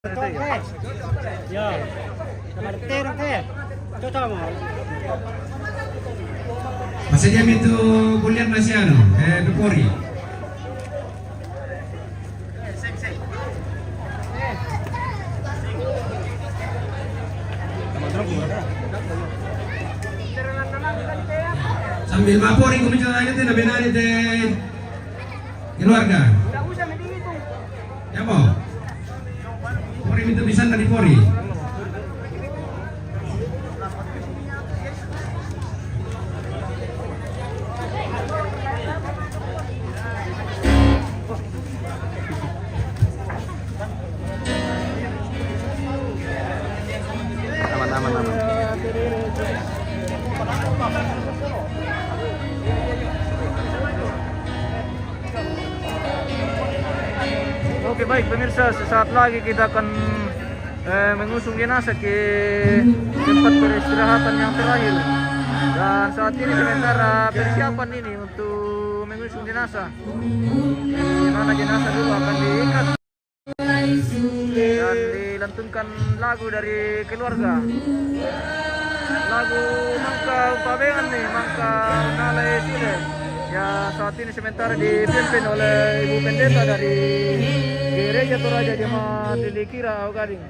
Ya, martero ke? Cocok mo. Masih jam itu kuliah masih Pepori. Sambil mapori kumicara aja teh nabenari teh keluarga. Ya mau? Pori itu bisa tadi pori. Aman. Oke, baik pemirsa, sesaat lagi kita akan mengusung jenazah ke tempat peristirahatan yang terakhir. Dan saat ini sementara persiapan ini untuk mengusung jenazah. Di mana jenazah dulu akan diikat dan dilantunkan lagu dari keluarga. Lagu Mangka Upabengan nih, Mangka Nalai Sile. Ya, saat ini sementara dipimpin oleh Ibu Pendeta dari Gereja Toraja Jemaat Dikira Gading.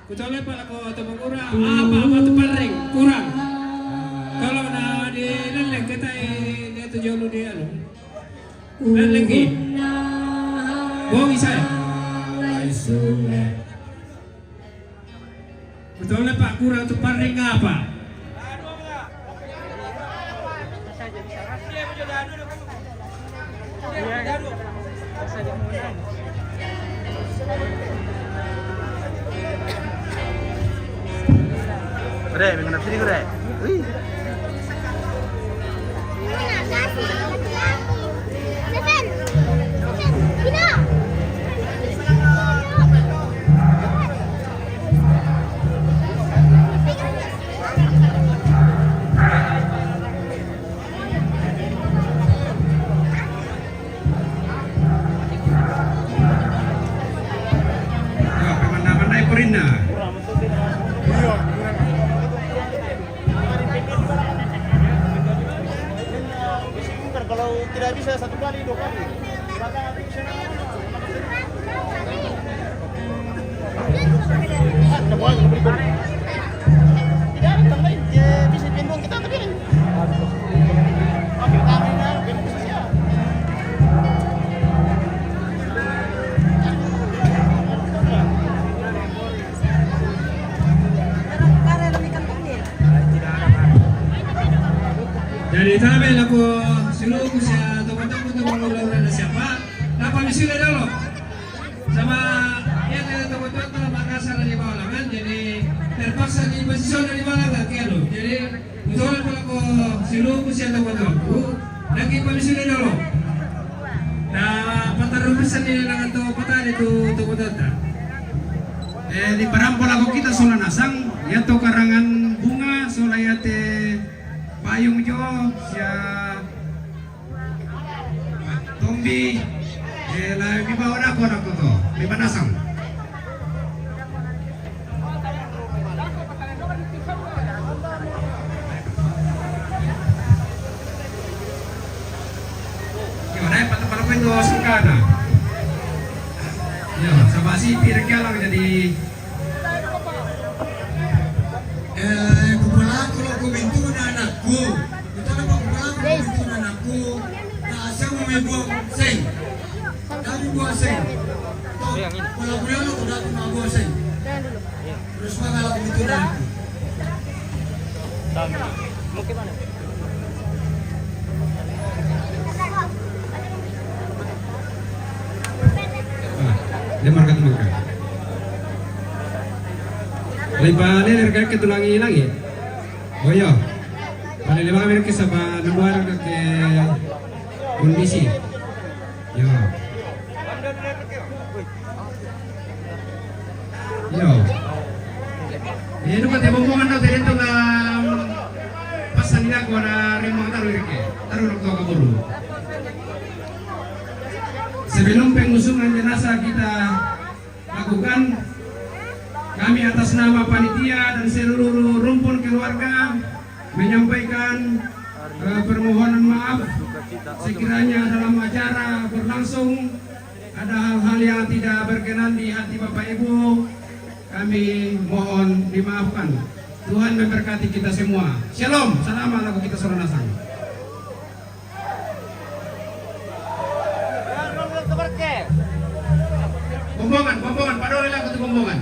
Kucolek pala ko atau kurang apa tuh paling kurang. Kalau na itu jauh dia lo. Dan lagi. Buang isay. Betul na Pak, kurang itu paring apa? Bre, minggu na sini bre. Uy. Pandai-pandai perindah. Kalau tidak bisa 1 kali 2 kali. Tidak ada tambah bisa pindah kita tapi. Oke, tamina beneficial. Jadi sabi ako sinuko siya tumatang ko na siapa. Dapat sila dulu sama ya teman-teman telah Makassar di Balangan, jadi terpaksa di posisi di Balangan kilo. Jadi betul kalau sinuko siya teman-teman lagi sila dulu. Nah patarupisan nila lang ito patali itu teman-teman. Di parampol ako kita sola nasang yato karangan bunga sola yate payung jo sia Tombi la mi bawa ako to mi panasang yo dai patapalakuin do sungkana yo sabasi pirkelang jadi Kupalaku lo kumintu na anakku. Ito na ba kupalaku kumintu na anakku. Na asya mo may buwang sing. Dami buwang sing. Kalau kuliah lo kuda aku mau buwang sing. Terus mangala kumintu na anakku. Mungkin mana? Lemar kata Lepas ni mereka ketulangi lagi. Oh ya, pada lepas mereka sama luar ke kondisi. Ya. Ya. Ini tu kata bombongan tu tadi tu pasan dia kau ada remang taruh mereka, taruh nak tahu kabur. Sebelum pengusungan jenazah kita lakukan, kami atas nama panitia dan seluruh rumpun keluarga menyampaikan permohonan maaf sekiranya dalam acara berlangsung ada hal-hal yang tidak berkenan di hati Bapak Ibu, kami mohon dimaafkan. Tuhan memberkati kita semua. Shalom, salam lagu kita soranasang. Bombongan, padahal lagu itu bombongan.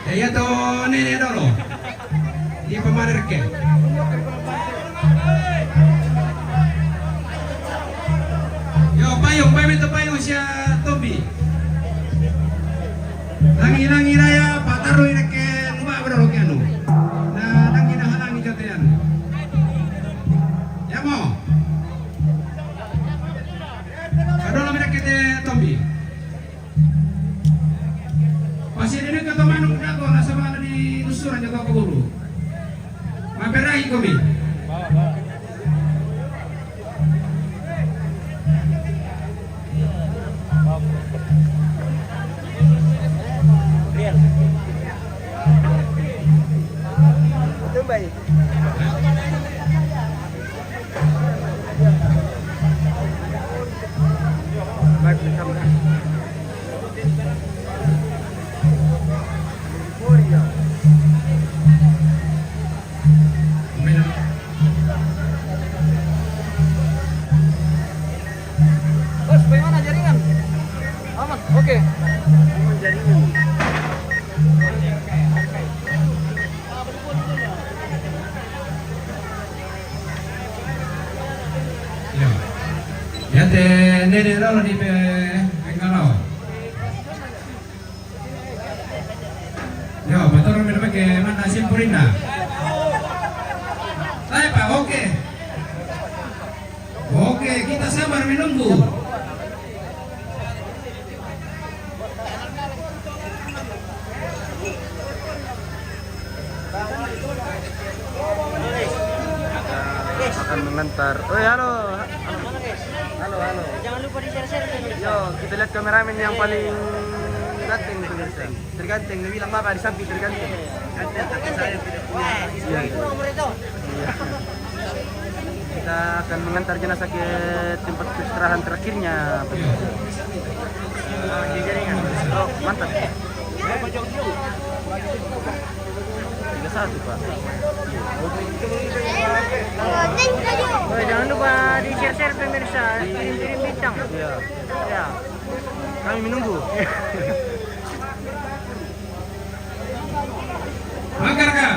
Ya to nenek dulu. Dia pemader ke. Yo payung itu payung sia Tombi. Langi raya pataru ke lupa bro ke anu. Nah langi halangi jotean. Ya mo. Adola mereka ke Tombi. Masih ini kata manuk dago nasa mana di usuran jago kaburu. Maperai kami. Real. Itu baik. Baik bersama. Ya. Ya nene dalo di Bengkalo. Ya, motor mereka ke mana Simpurinda? Saya Pak, oke. Oke, kita sabar menunggu. Akan mengantar. Oh halo. Halo. Jangan lupa di-share-share. Yo, kita lihat kameramen yang paling ganteng pemirsa. Terganteng, dia bilang Bapak di samping terganteng. Iya. Iya. Kita akan mengantar jenazah ke tempat peristirahatan terakhirnya. Oh, mantap. 31 Pak. Oh, jangan lupa di-share-share pemirsa, kirim-kirim bintang. Iya. Ya. Kami menunggu. Makarka.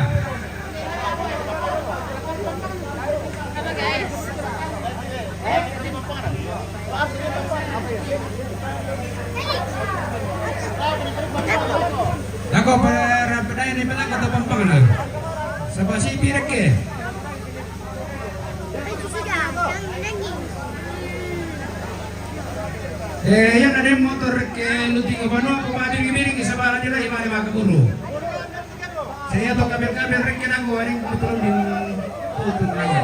Nako para pedai ni pala kata pampangan. Sa si pireke. Yan ada motor ke luting ubano kumadir gibiri sa bala nila imani makaburu. Saya to kabel-kabel rek kenanggo ani betul din putun aja.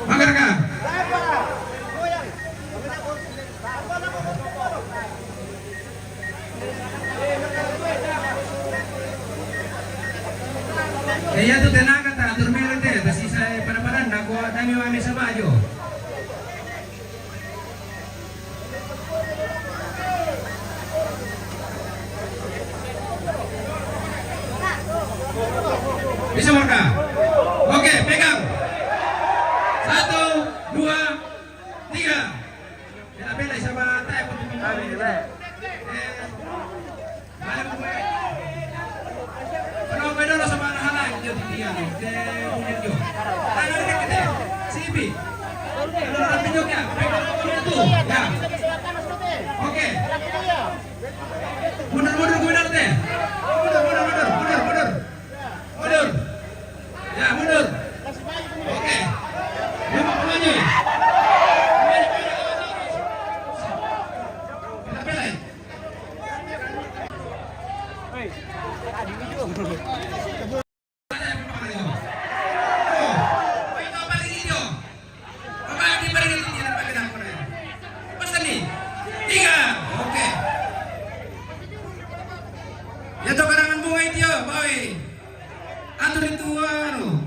Makarka. Kaya tu tenang kata turmelo te kasi sa panaparan nako dami mami sa bajo. Bisa Morka? Oke, pegang. 1, 2, 3. Kita bela sama tayo po tumingin. Ano ba dolo sa mga halang dito titiyan? Bunyan nyo. Ano rin kita? Sibi. Ano rin pinyo kya? Pegang ako nito. Ya. Oke. Mundur te. Mundur. Ya, mundur. Oke. Dia mau maju. Kita belai. Ya to karangan bunga itu ya, bawi. Atur itu anu.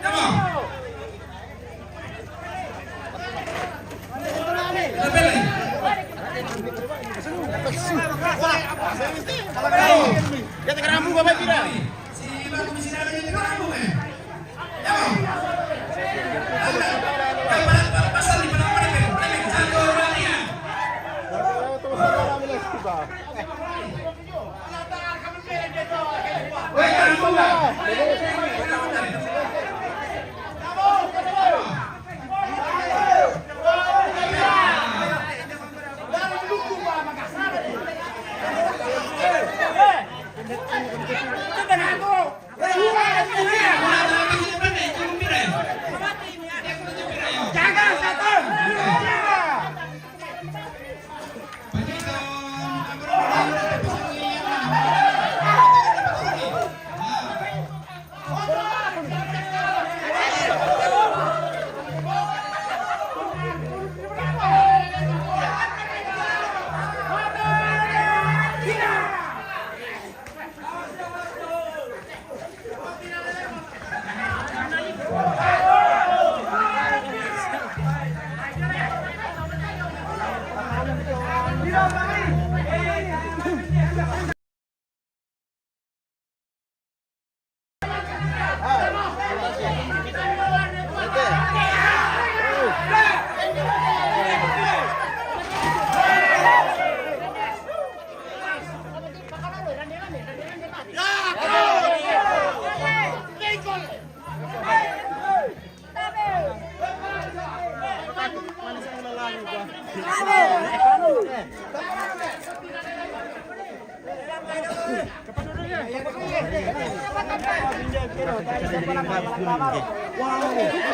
Tamo. Lebih. Ya te keramu Bapak tidak? Si Bang Komisioner ini keramu Tamo. Kapan pasal di mana pe? Satu orang ya. Woi, keramu.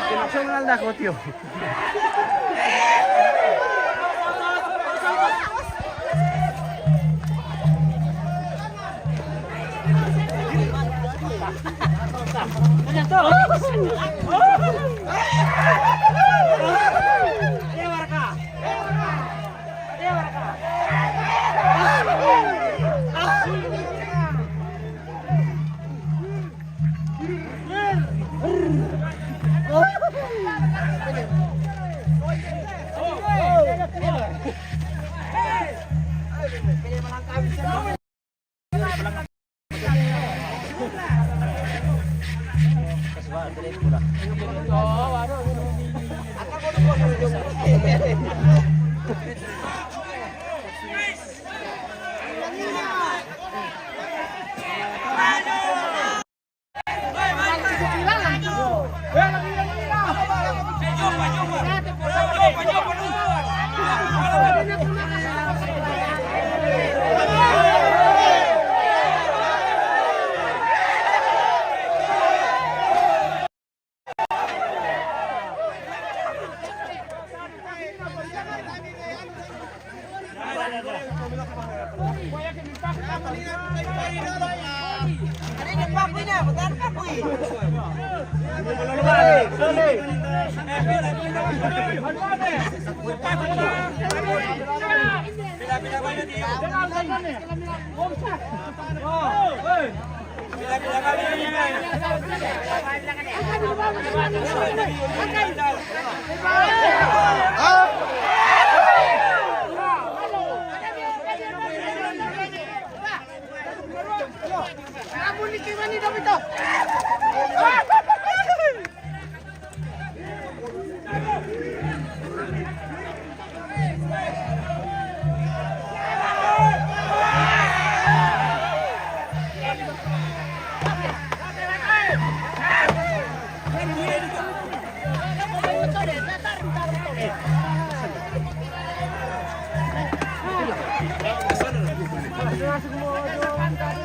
Kinaksungal na ko, tiyo.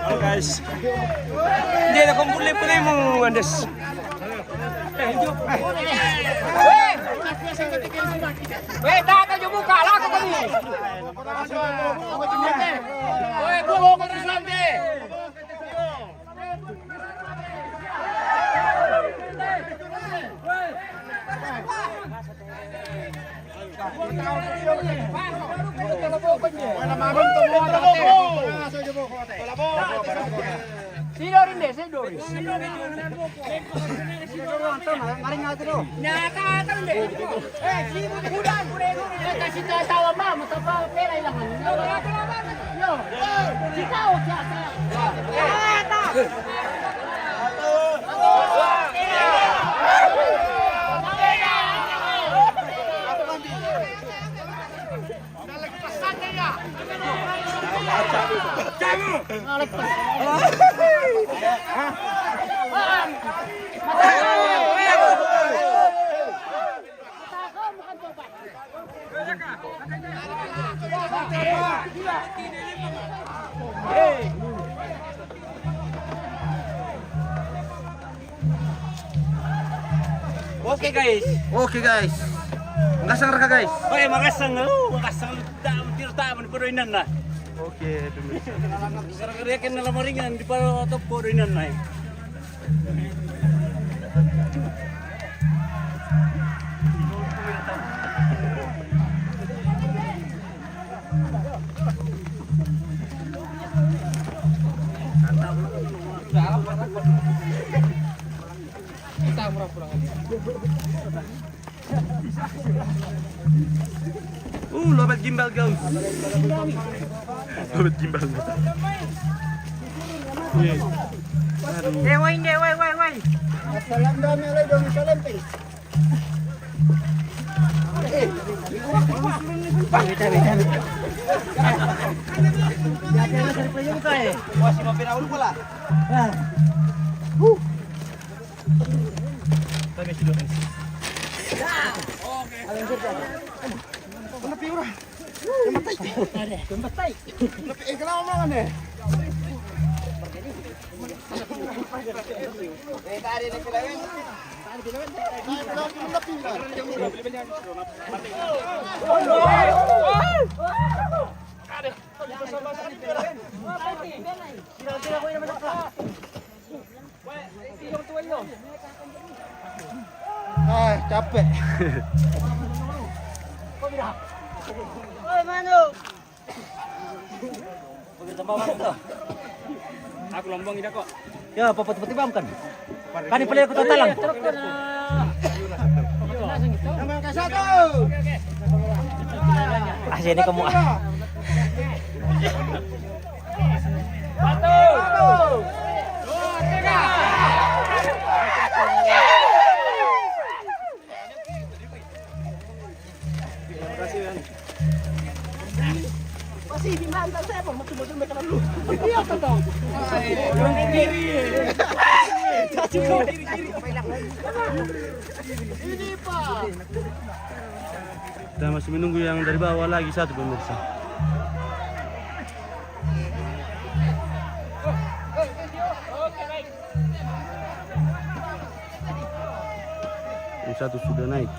Halo guys. Hindi na kumpuli-puli mo Andes. Weh, tata yung buka, lako kami. Weh, buho ko sa sante. Sino rin deh, sino rin. Nyata deh. Sino budan, kasih tahu apa, mustapa pera ilangan. Yo, tahu siapa. Oke guys. Oke guys. Ngasang raka guys. Oke, makasang tiro taman puruinan na. Oke, pemirsa. Sarang-sarang na lamaringan di para to puruinan na. Lobet gimbal guys. Lobet gimbal. Wai, wai. Salam dami alay dong salam pe. Masih mau pindah pula. Kami sudah. Kenapa mau kan Ah, capek. Oi, Manu. Aku lombong ini kok. Ya, apa seperti bang kan? Kan pala ko totalang. Nomor ke 1. Ah, sini kamu ah. Masih di mana saya mau betul-betul mereka dulu. Iya toh. Ini Pak. Kita masih menunggu yang dari bawah lagi satu pemirsa. Yang satu sudah naik.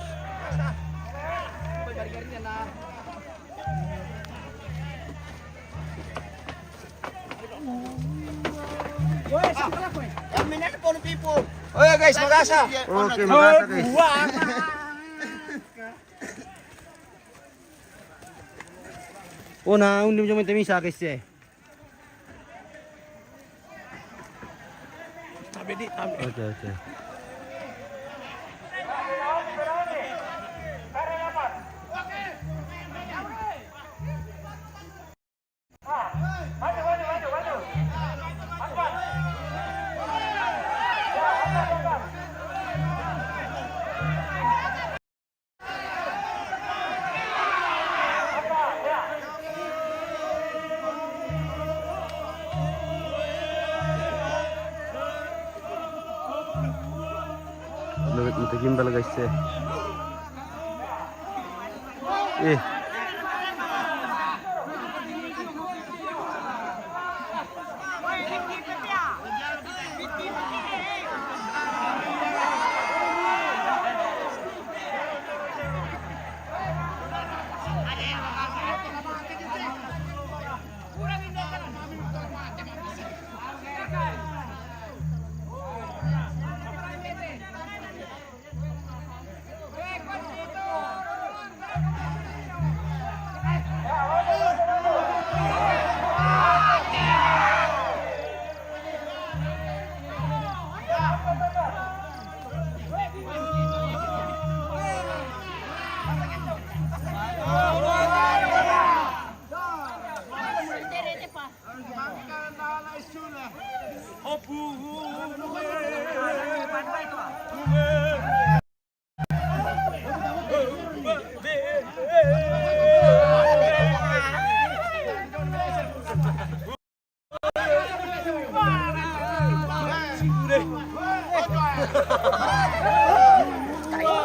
Oh ya guys, makasih. Oke, makasih guys. Oh, na undi mo may sa guys eh. Oke, oke. Lewat mata gimbal guys eh.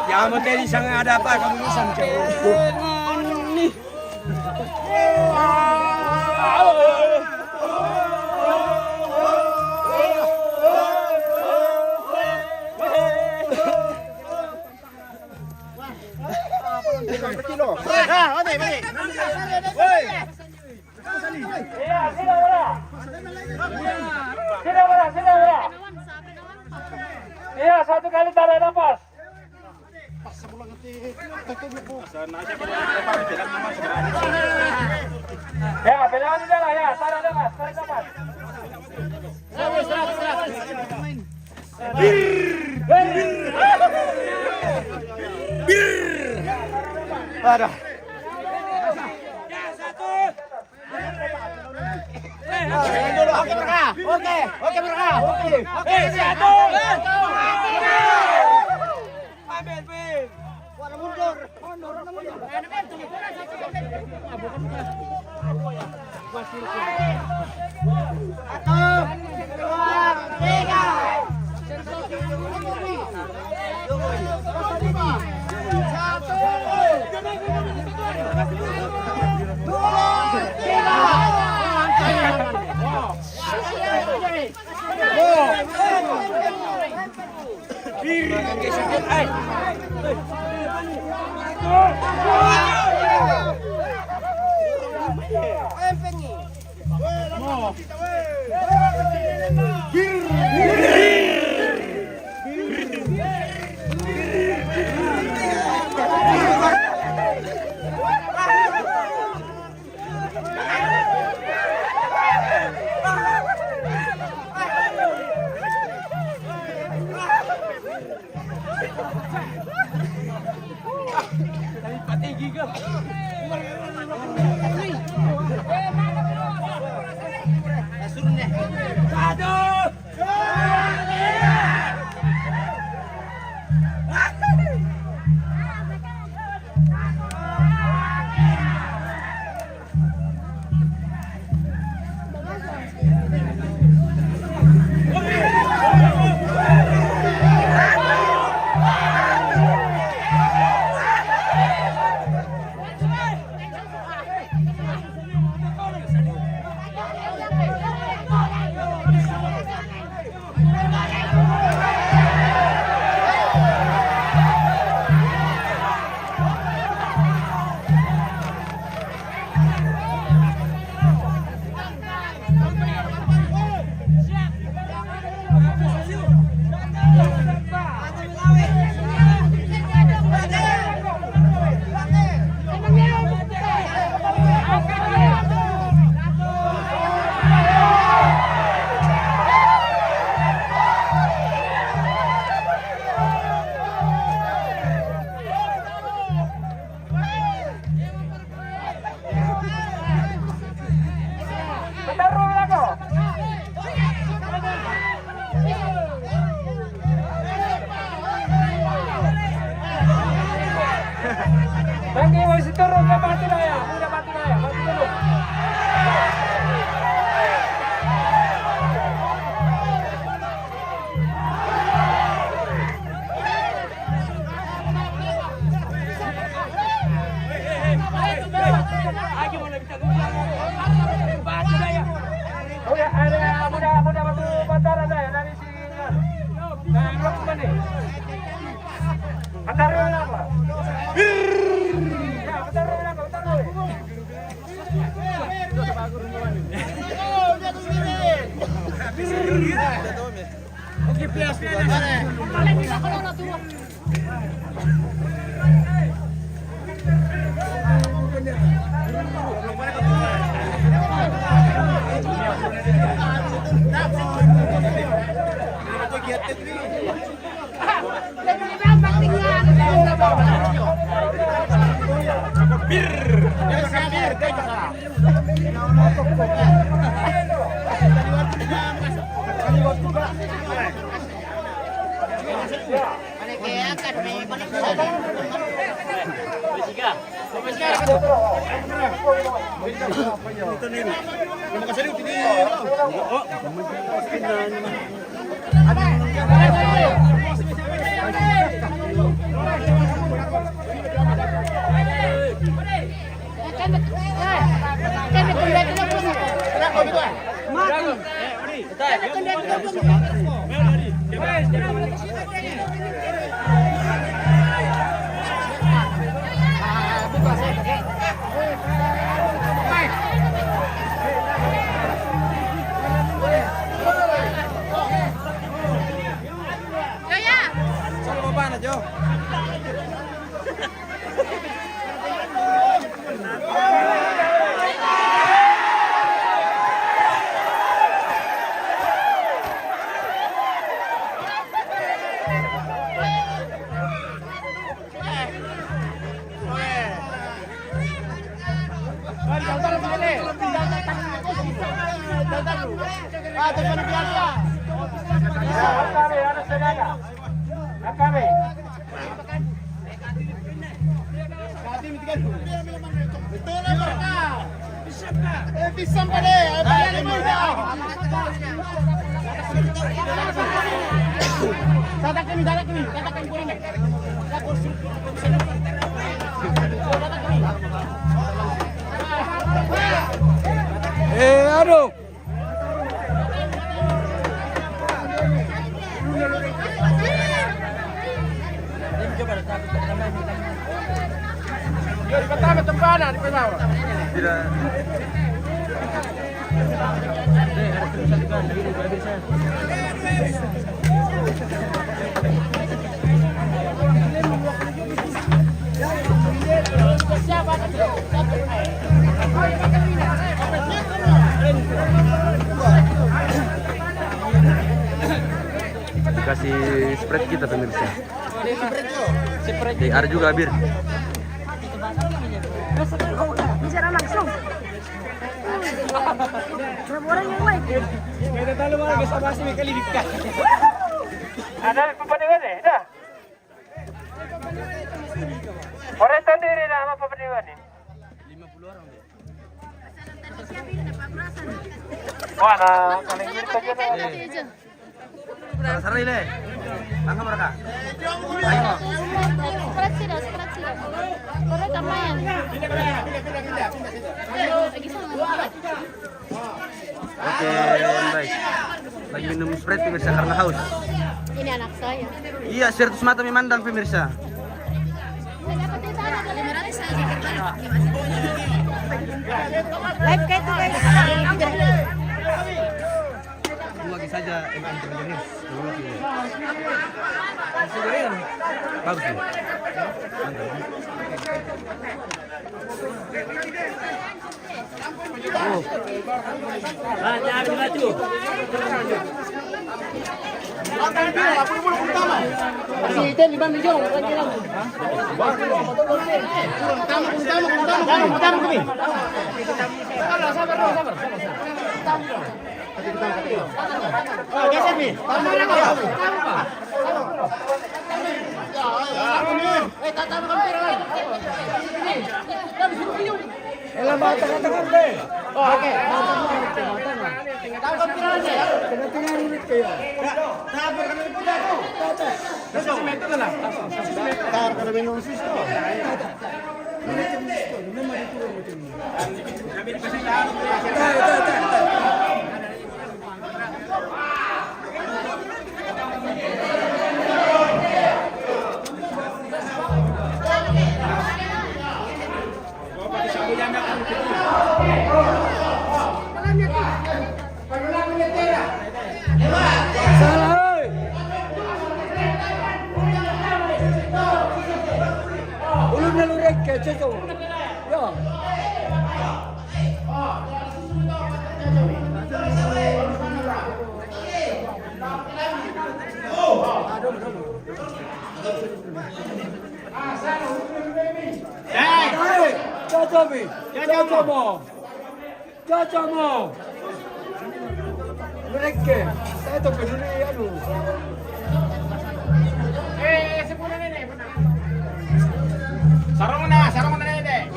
Jangan menteri sangat ada apa kamu bisa Iya, satu kali tarik nafas. Ya, pegangan udah lah ya, tarik nafas, tarik nafas. Ada. Oke mereka. Oke mereka. Oke satu. Bagi wasit turun ke batu daya, udah batu daya, batu dulu. Oh ya, ada muda batu batara daya dari sini. Nah, blok mana? Batara apa? Aduh. Di pertama tempanan di bawah. Tidak. Ada tulisan juga di bibir saya. Dikasih spread kita pemirsa. Ada juga bir. Bicara langsung. Berapa orang yang main? Kita tahu mana bisa masih kali dikit. Ada pemandangan ni, dah. Orang sendiri dah apa pemandangan ni? 50 orang dia. Wah, nak kalau ini saja nak. Sarai le. Angkat mereka. Ayo. Separat sila. Korek kamayan. Oke, baik. Lagi minum Sprite pemirsa karena haus. Ini anak saya. Iya, 100 mata memandang pemirsa. Live kayak itu guys. Lagi saja jenis. Bagus nih. Oh. Si Iten 5 milyon, lagi lang. Tama kami. Sabar. Oh, geser nih. Tama lang ako. Tama pa. Tama kami pera lang. Elang bata katakan deh. Oh, oke. Tama kami pera lang. Tengah-tengah unit kayo. Sabar kami punya aku. Kasi semento na lang. Sabar kami nung sisto. Ulun na lurek kayak cecok. Yo. Cocok mo. Lurek ke. Saya to peduli anu. Sepuluh nenek. Sarong na nenek.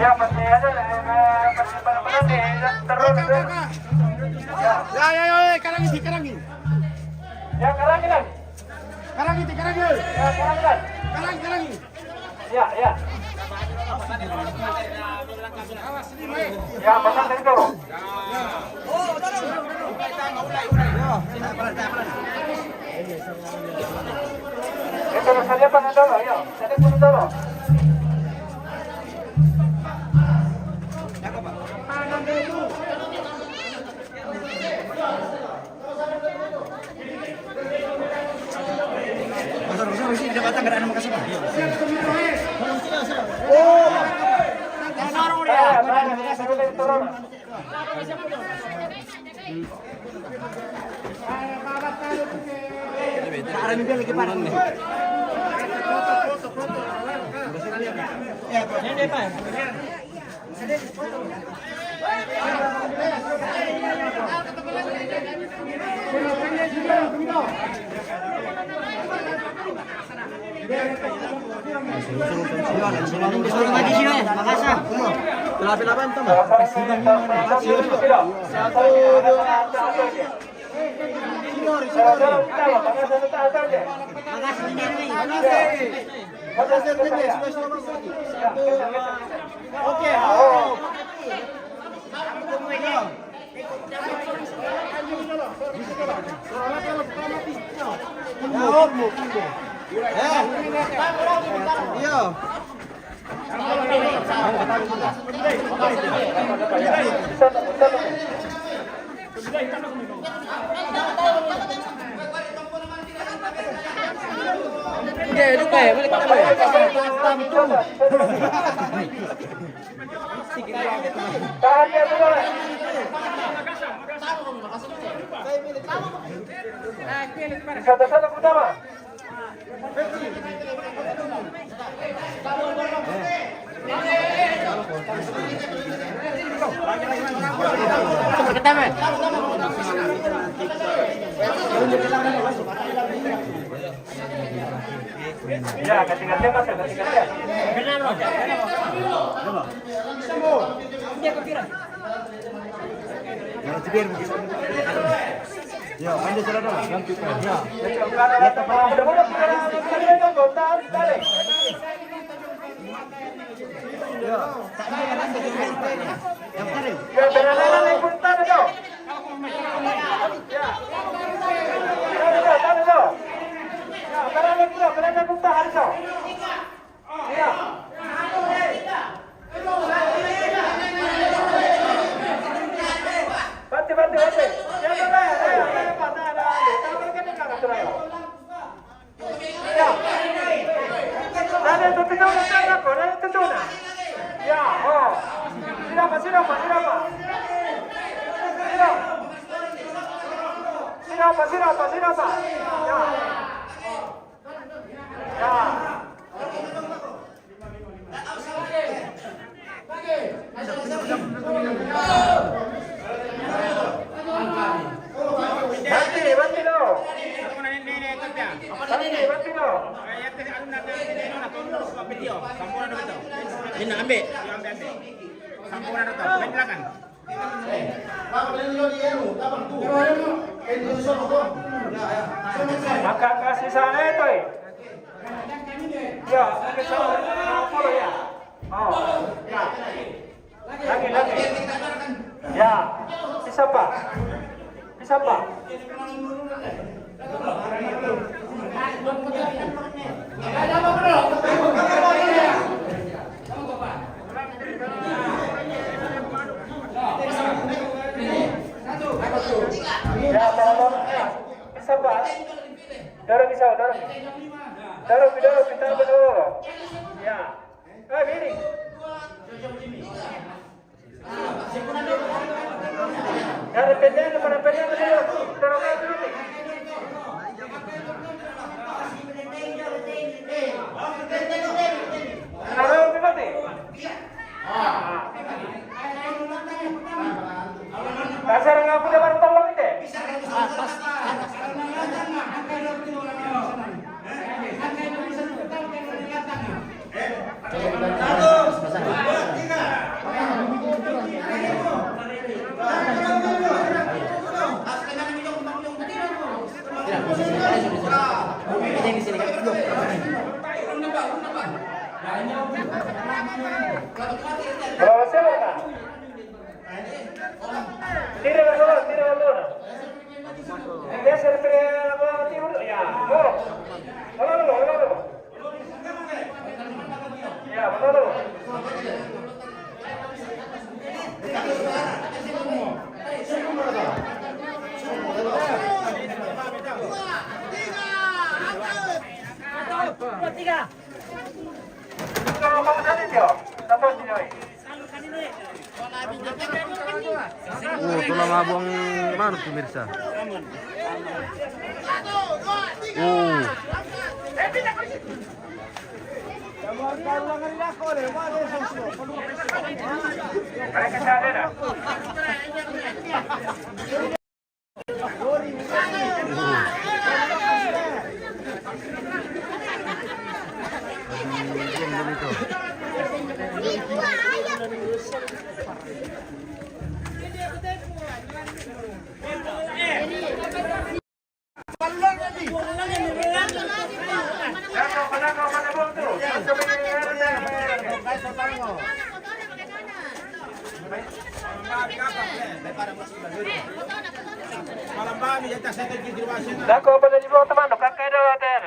Ya, pasti ada persimpangan nih, terus. Ya, karangi. Ya, karangi lagi. Karangi. Ya, karangi lagi. Karangi. Ya. Ya, pasang dari dulu. Itu saja panen dulu, ya. Saya pun dulu. Ya, ganti-gantian mas, ganti-gantian. Maka kasih sana itu. Ya, mungkin sama follow ya. Oh, ya. Lagi. Ya, bisa Pak. Bisa Pak. Ya, bisa Pak. Dorong bisa, dorong. Dorong, pintar betul. Ya. Miring. Dari pendek kepada pendek betul. Dorong dulu. Dorong berarti. Dasar nggak punya baru tolong ini. Tira dulu. Dia servis timur ya. Dulu. Ya, betul. Tiga. Tulang abang mana pemirsa? Dako pada di bawah teman, kakak ada water.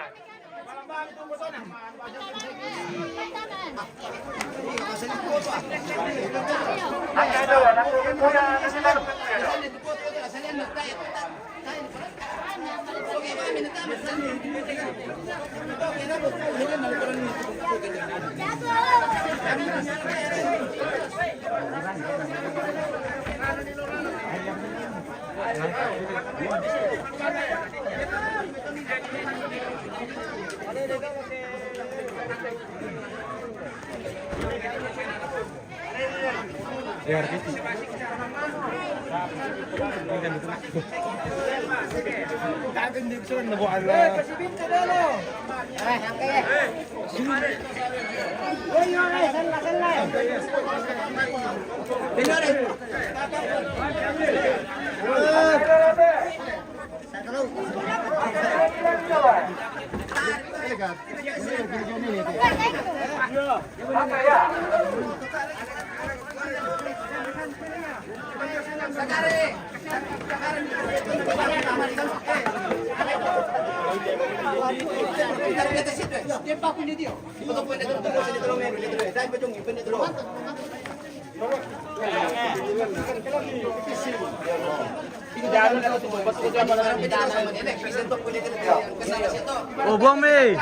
Oh, buang Mi.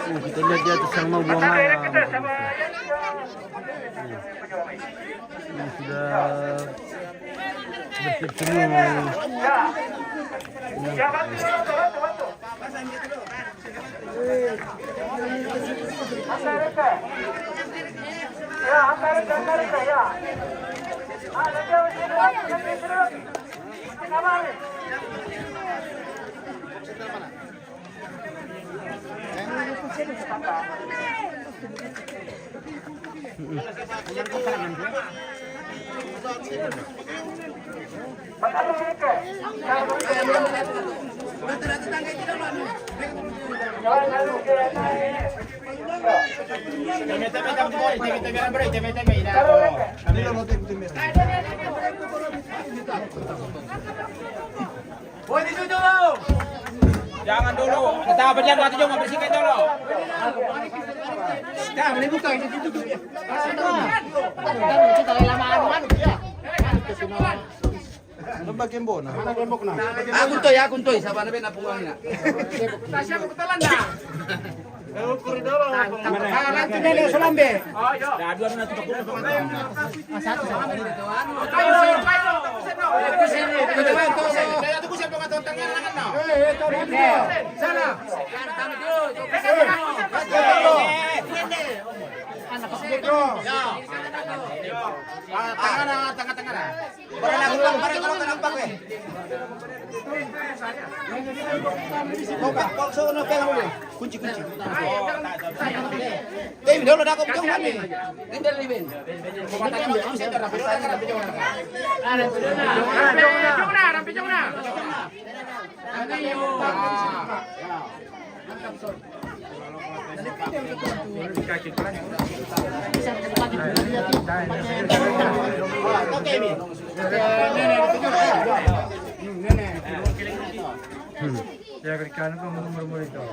Kita lihat di atas yang mau buang ayam. Ini sudah bersih semua. Jangan dulu. Kita berjalan waktu jom bersihkan dulu. Dah, boleh buka ini tutup ya. Kita lama-lama ya. Bagian bona. Akun toy, sabar na napungan na. Tasya ko talan na. Koridoro. Nanti dele sulambe. Oh, yo. Dua na tutup ko. Satu sama dito. Kayo. Kaya tuh siapa kata tangan langan no. Sana. Kami dulu. Anak dito. Ya. Tengah. Barang kalau kenapa we? Kok sono pegang dulu. Kunci. Dulu dah kau jangan ni. Nindel ni ben. Ya kan ko murmur ito.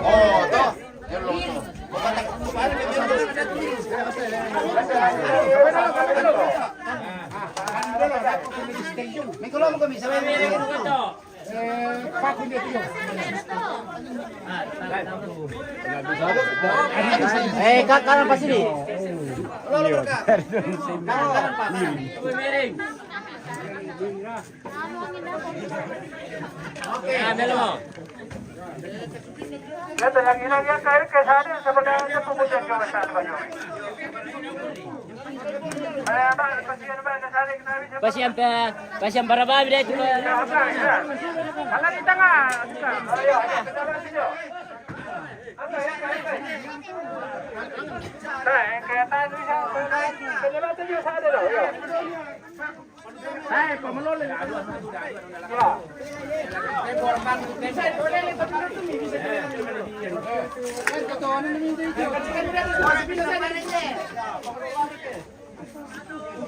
Oh, toh. May kulong mo kami sa may kanan pa sini. Kanan pa. Oke. Dalawa. Lihat yang hilang yang kair ke sana sebenarnya kemudian ke sana banyak. Pasien para babi dah itu. Anak di tengah. Ayo, kendaraan sini. Kereta ini kendaraan tu juga ada dah. Hai, pemelol. Ya.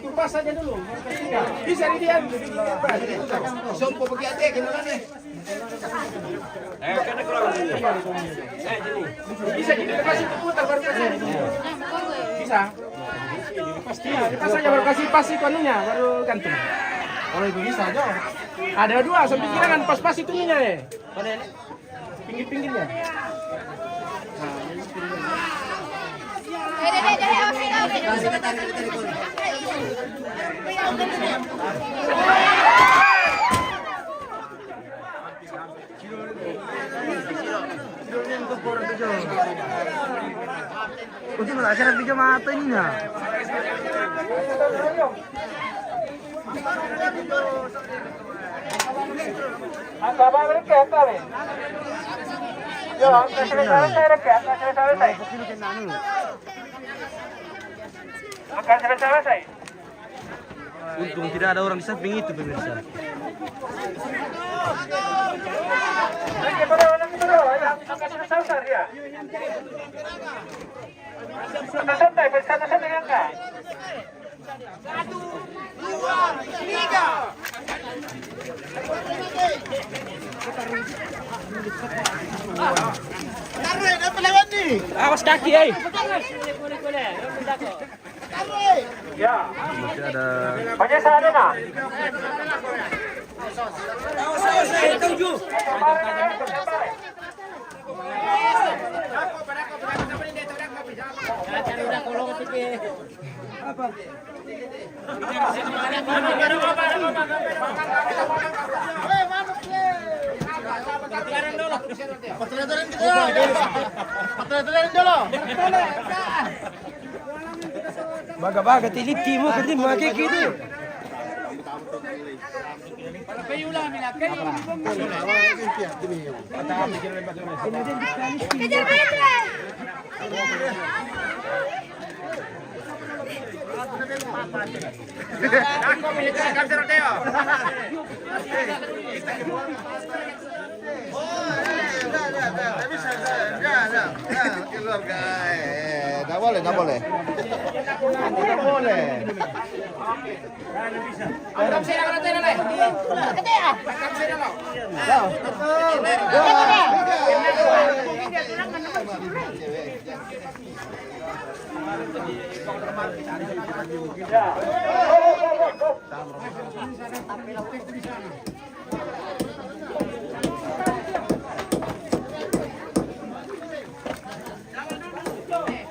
Tupas saja dulu. Bisa di dia. Sompo pergi ate kenapa nih? Kena kurang. Bisa dikasih putar baru kasih. Bisa. Pasti. Pas saja baru kasih pas itu anunya baru gantung. Kalau itu bisa aja. Ada dua sampai kirangan pas-pas itu nya ya. Pinggir-pinggirnya. Kunci acara video mata ini ya. Apa balik ke apa be? Yo, selesai. Akan selesai. Untung tidak ada orang di samping itu pemirsa. Selesai ya. Santai, santai enggak? 1, 2, 3. Tarik, dapat lewat nih. Awas kaki, Ya. Masih ada. Banyak sana nak. Baga-baga tiliti mo kasi makikita. Nggak boleh. Angkat sini natin na. Kete ah. Angkat sini lo.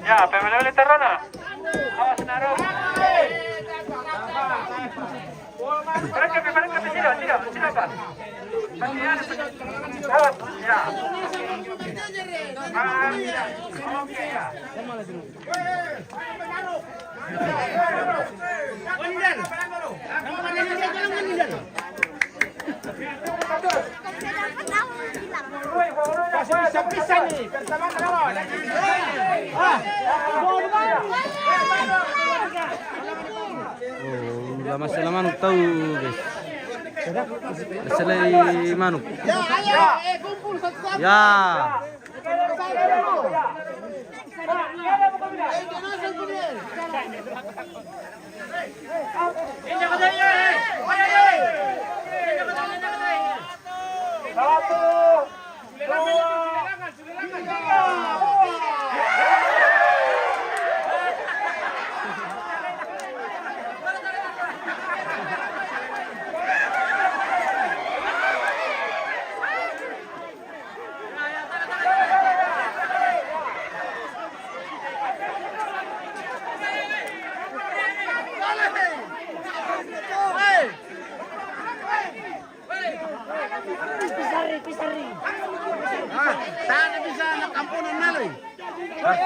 Ya, pemilih literan ah. Awas naruh. Mereka sini apa? Awas, ya. Bisa nih, bersama kawan. Lama sila manuk tahu guys. Masalah manuk. Kumpul satu-satu. Ya.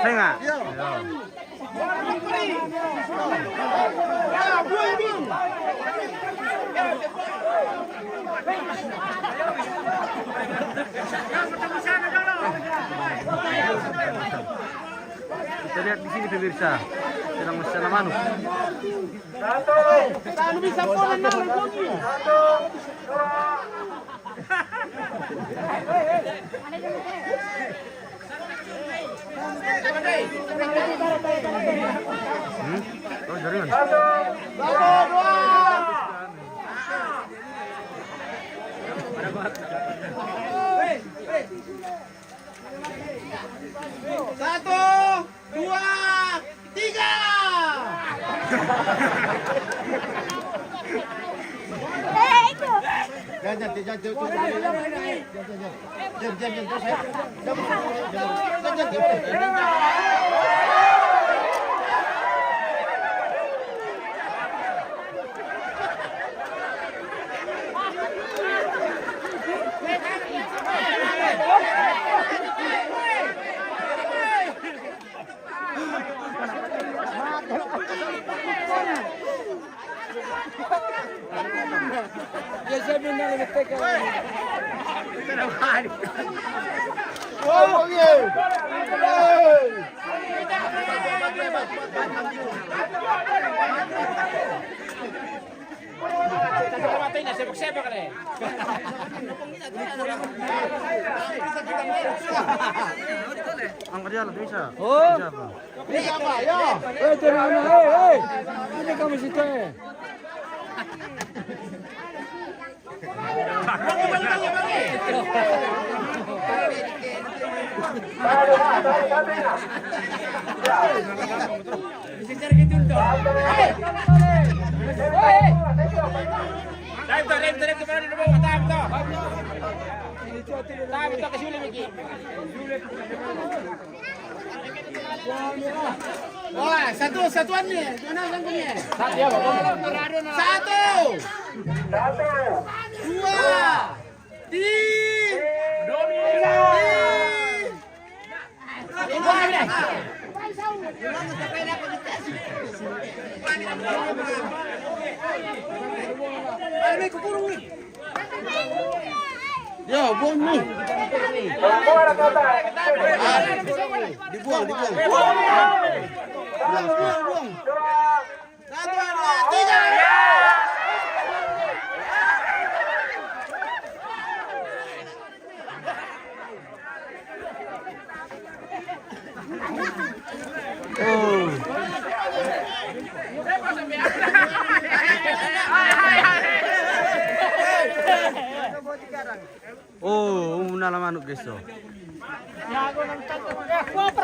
Nenga. Kita lihat di sini pemirsa, sedang mesin manuk. Oh, jaringan. Satu, dua, tiga. Angkat dia lah bisa. Bisa apa? Ini kamu situ. Wah, satuan nih. Mana sangkunya? Satu, dua, tiga. Yo, buang nih. Dibuang. Buang. Satu, dua, tiga. Oh, umuna manuk guys tuh. Foto.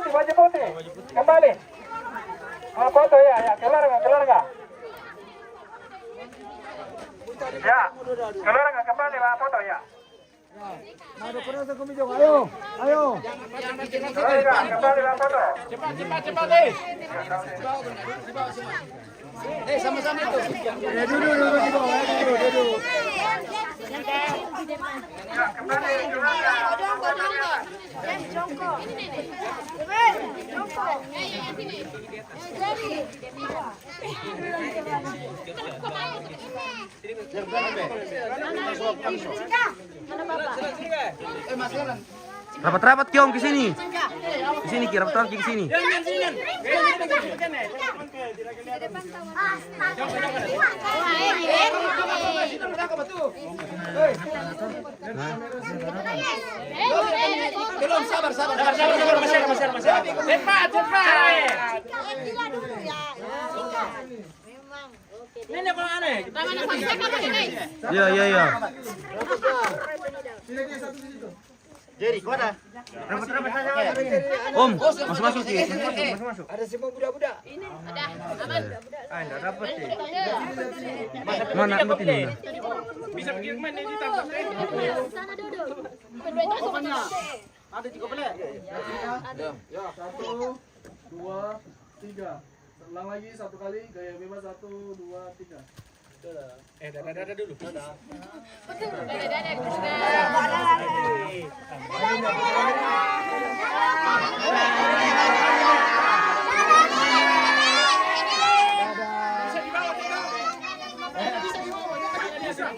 Baju putih. Kembali. Foto ya, keluar enggak? Ya, keluar enggak kembali foto ya. Ayo. Kembali foto. Cepat deh. Sama-sama itu. Duduk. Rapat-rapat Kiong ke sini. Ke sini Ki, rapat-rapat ke sini. Belum sabar. Cepat. Ini apa aneh? Iya. Jadi, kau ada? Om, masuk Ki. Masuk. Ada semua budak-budak. Enggak dapat sih. Mana amat ini? Bisa pergi kemana ini tambah? Sana duduk. Ada juga boleh. Ya, 1, 2, 3. Ulang lagi satu kali, gaya bebas 1, 2, 3. Dadah dulu. Dadah.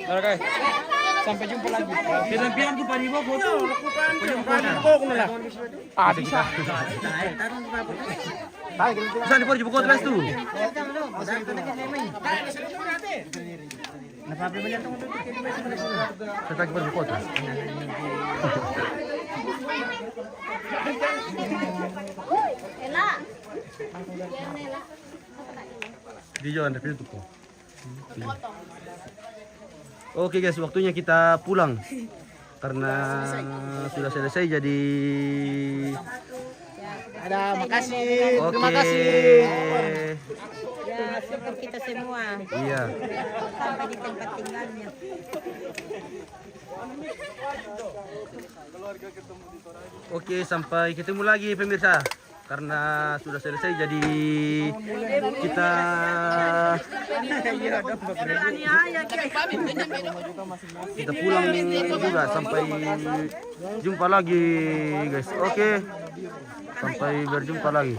Oke. Sampai jumpa lagi. Pian tu padi mo foto. Ah, bisa. Saan di po tres tu? Sa tagi po foto. Ela. Di jalan tapi tutup. Oke guys, waktunya kita pulang karena sudah selesai jadi. Ada makasih. Oke. Terima kasih. Ya, syukur kita semua Iya. sampai di tempat tinggalnya. Oke, sampai ketemu lagi pemirsa. Karena sudah selesai jadi kita pulang juga, sampai jumpa lagi guys. Oke. Sampai berjumpa lagi.